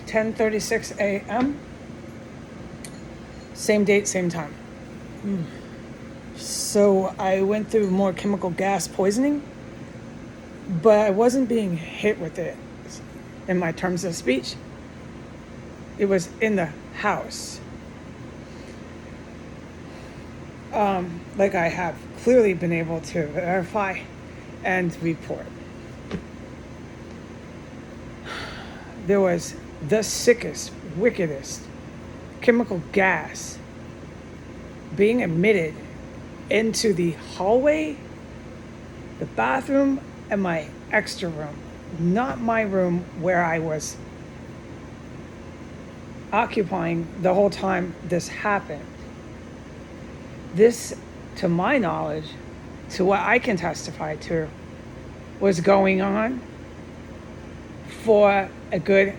10:36 a.m. Same date, same time. So I went through more chemical gas poisoning, but I wasn't being hit with it in my terms of speech. It was in the house. Like I have clearly been able to verify and report. There was the sickest, wickedest chemical gas being emitted into the hallway, the bathroom, and my extra room. Not my room where I was occupying the whole time this happened. This, to my knowledge, to what I can testify to, was going on for a good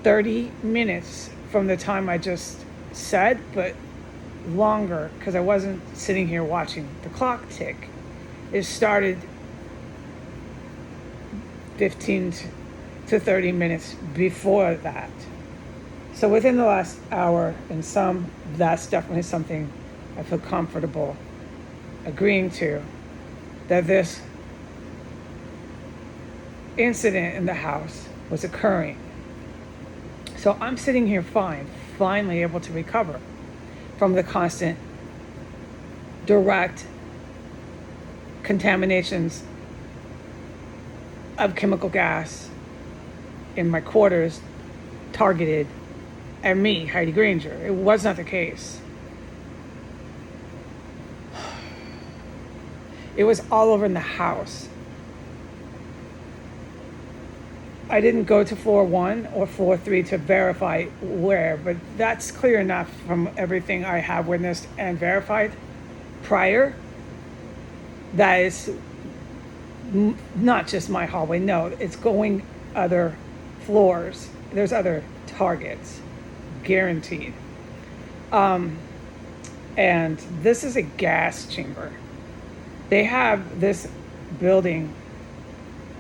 30 minutes from the time I just said, but longer because I wasn't sitting here watching the clock tick. It started 15 to 30 minutes before that. So within the last hour and some, that's definitely something I feel comfortable agreeing to, that this incident in the house was occurring. So I'm sitting here fine, finally able to recover from the constant direct contaminations of chemical gas in my quarters targeted at me, Heidi Granger. It was not the case. It was all over in the house. I didn't go to floor 1 or floor 3 to verify where, but that's clear enough from everything I have witnessed and verified prior. That is not just my hallway. No, it's going other floors. There's other targets, guaranteed. And this is a gas chamber. They have this building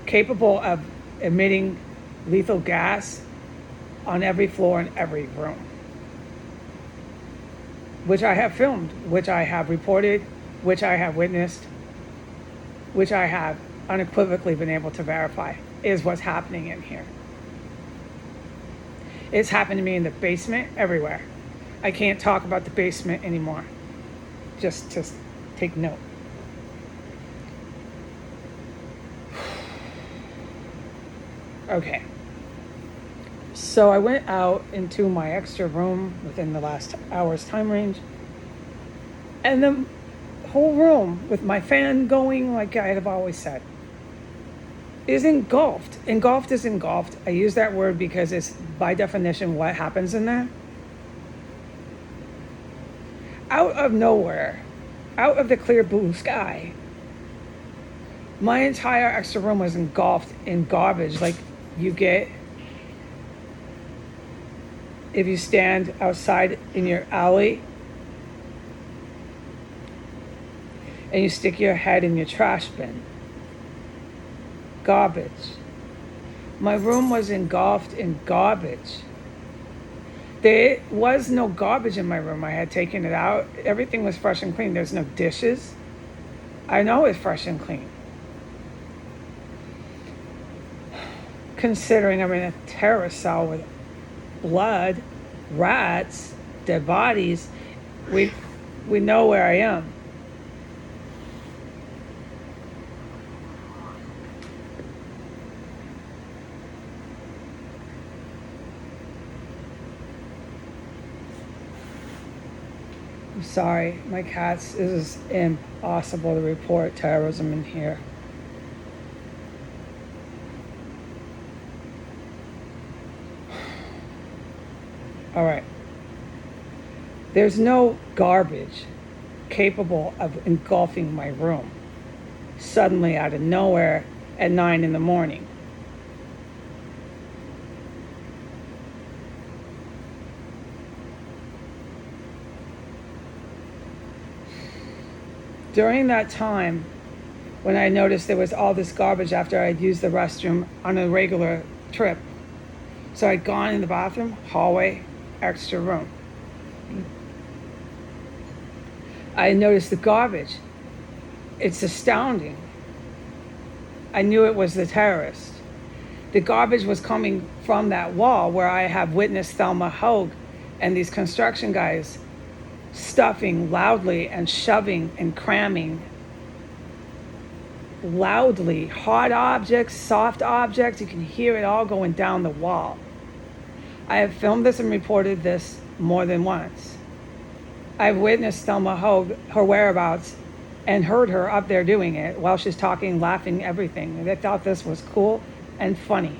capable of emitting lethal gas on every floor in every room, which I have filmed, which I have reported, which I have witnessed, which I have unequivocally been able to verify is what's happening in here. It's happened to me in the basement, everywhere. I can't talk about the basement anymore. Just take note. Okay. So I went out into my extra room within the last hour's time range. And the whole room, with my fan going, like I have always said, is engulfed. Engulfed is engulfed. I use that word because it's by definition what happens in there. Out of nowhere, out of the clear blue sky, my entire extra room was engulfed in garbage like you get if you stand outside in your alley and you stick your head in your trash bin. Garbage. My room was engulfed in garbage. There was no garbage in my room. I had taken it out. Everything was fresh and clean. There's no dishes. I know it's fresh and clean. Considering I'm in a terrorist cell with blood, rats, dead bodies, we know where I am. I'm sorry, my cats, it is impossible to report terrorism in here. All right. There's no garbage capable of engulfing my room suddenly out of nowhere at 9 a.m. During that time, when I noticed there was all this garbage after I'd used the restroom on a regular trip, So I'd gone in the bathroom, hallway, extra room. I noticed the garbage. It's astounding. I knew it was the terrorist. The garbage was coming from that wall where I have witnessed Thelma Hogue and these construction guys stuffing loudly and shoving and cramming loudly hard objects, soft objects. You can hear it all going down the wall. I have filmed this and reported this more than once. I've witnessed Thelma Hogue, her whereabouts, and heard her up there doing it while she's talking, laughing, everything. They thought this was cool and funny.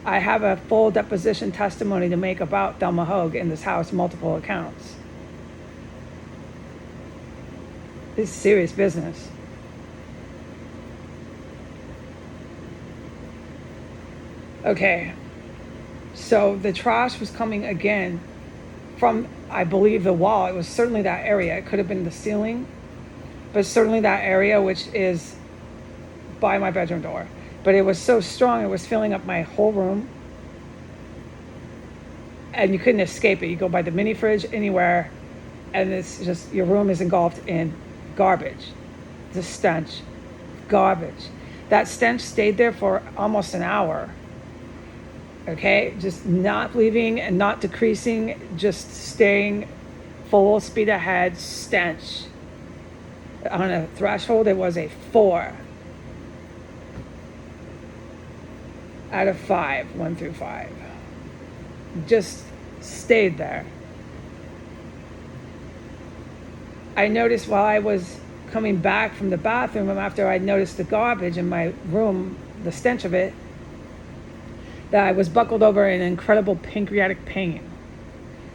I have a full deposition testimony to make about Thelma Hogue in this house, multiple accounts. This is serious business. Okay, so the trash was coming again from, I believe, the wall. It was certainly that area. It could have been the ceiling, but certainly that area, which is by my bedroom door. But it was so strong, it was filling up my whole room. And you couldn't escape it. You go by the mini fridge, anywhere, and it's just, your room is engulfed in garbage. The stench, garbage. That stench stayed there for almost an hour. Okay, just not leaving and not decreasing, just staying full speed ahead, stench. On a threshold, it was a 4 out of 5, 1 through 5. Just stayed there. I noticed while I was coming back from the bathroom after I noticed the garbage in my room, the stench of it, that I was buckled over in incredible pancreatic pain.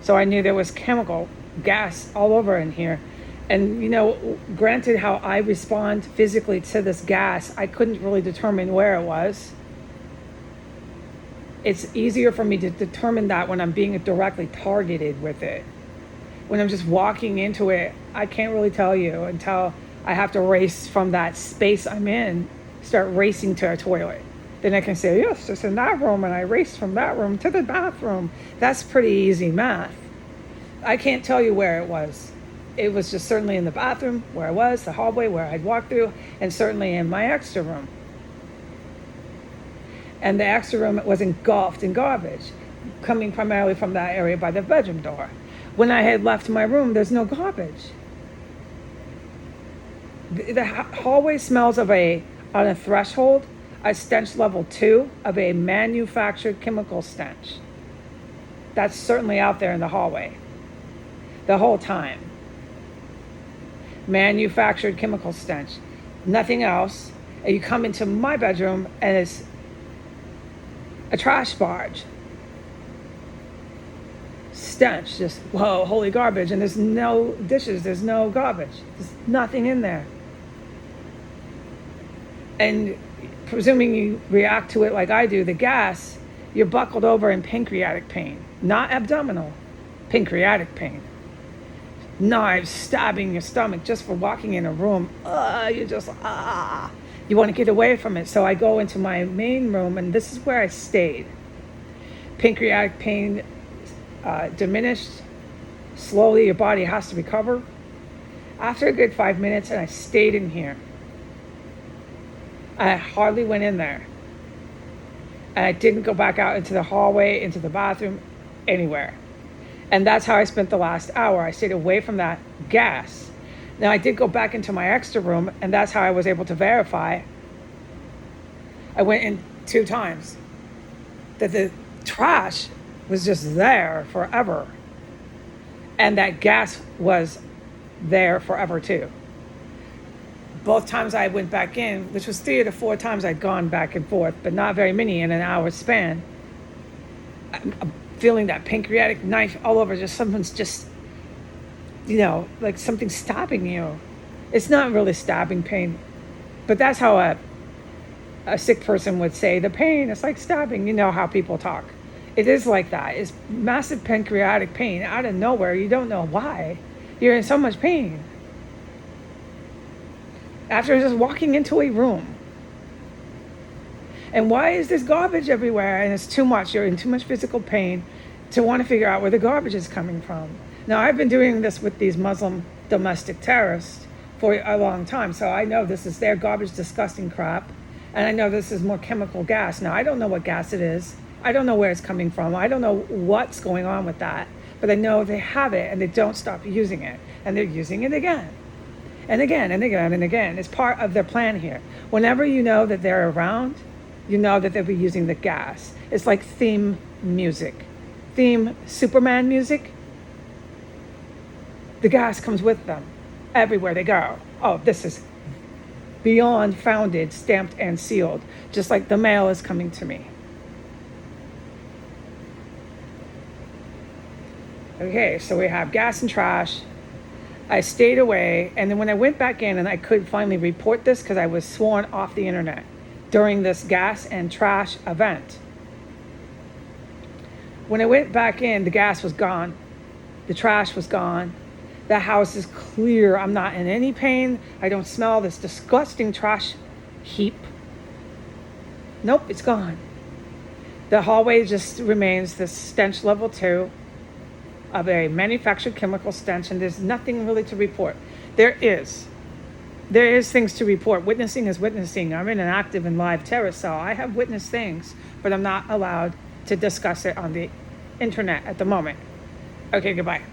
So I knew there was chemical gas all over in here. And, you know, granted how I respond physically to this gas, I couldn't really determine where it was. It's easier for me to determine that when I'm being directly targeted with it. When I'm just walking into it, I can't really tell you until I have to race from that space I'm in, start racing to a toilet. Then I can say, yes, it's in that room, and I raced from that room to the bathroom. That's pretty easy math. I can't tell you where it was. It was just certainly in the bathroom where I was, the hallway where I'd walked through, and certainly in my extra room. And the extra room was engulfed in garbage, coming primarily from that area by the bedroom door. When I had left my room, there's no garbage. The hallway smells of on a threshold, a stench level 2 of a manufactured chemical stench. That's certainly out there in the hallway the whole time. Manufactured chemical stench, nothing else. And you come into my bedroom and it's a trash barge. Stench, just, whoa, holy garbage. And there's no dishes, there's no garbage. There's nothing in there. And presuming you react to it like I do, the gas, you're buckled over in pancreatic pain, not abdominal, pancreatic pain. Knives stabbing your stomach just for walking in a room. You just, you want to get away from it. So I go into my main room, and this is where I stayed. Pancreatic pain diminished. Slowly, your body has to recover. After a good 5 minutes, and I stayed in here. I hardly went in there. And I didn't go back out into the hallway, into the bathroom, anywhere. And that's how I spent the last hour. I stayed away from that gas. Now, I did go back into my extra room, and that's how I was able to verify. I went in 2 times. That the trash was just there forever. And that gas was there forever, too. Both times I went back in, which was 3 to 4 times I'd gone back and forth, but not very many in an hour span. I'm feeling that pancreatic knife all over, just something's just, you know, like something stabbing you. It's not really stabbing pain, but that's how a sick person would say the pain. It's like stabbing. You know how people talk. It is like that. It's massive pancreatic pain out of nowhere. You don't know why. You're in so much pain. After just walking into a room. And why is this garbage everywhere? And it's too much. You're in too much physical pain to want to figure out where the garbage is coming from. Now, I've been doing this with these Muslim domestic terrorists for a long time. So I know this is their garbage, disgusting crap. And I know this is more chemical gas. Now, I don't know what gas it is. I don't know where it's coming from. I don't know what's going on with that. But I know they have it and they don't stop using it. And they're using it again and again and again and again. It's part of their plan here. Whenever you know that they're around, you know that they'll be using the gas. It's like theme music. Theme Superman music. The gas comes with them everywhere they go. Oh, this is beyond founded, stamped, and sealed. Just like the mail is coming to me. Okay, so we have gas and trash. I stayed away, and then when I went back in and I could finally report this because I was sworn off the internet during this gas and trash event. When I went back in, the gas was gone. The trash was gone. The house is clear. I'm not in any pain. I don't smell this disgusting trash heap. Nope, it's gone. The hallway just remains this stench level 2 of a manufactured chemical stench, and there's nothing really to report. There is things to report. Witnessing is witnessing. I'm in an active and live terror cell. I have witnessed things, but I'm not allowed to discuss it on the internet at the moment. Okay, goodbye.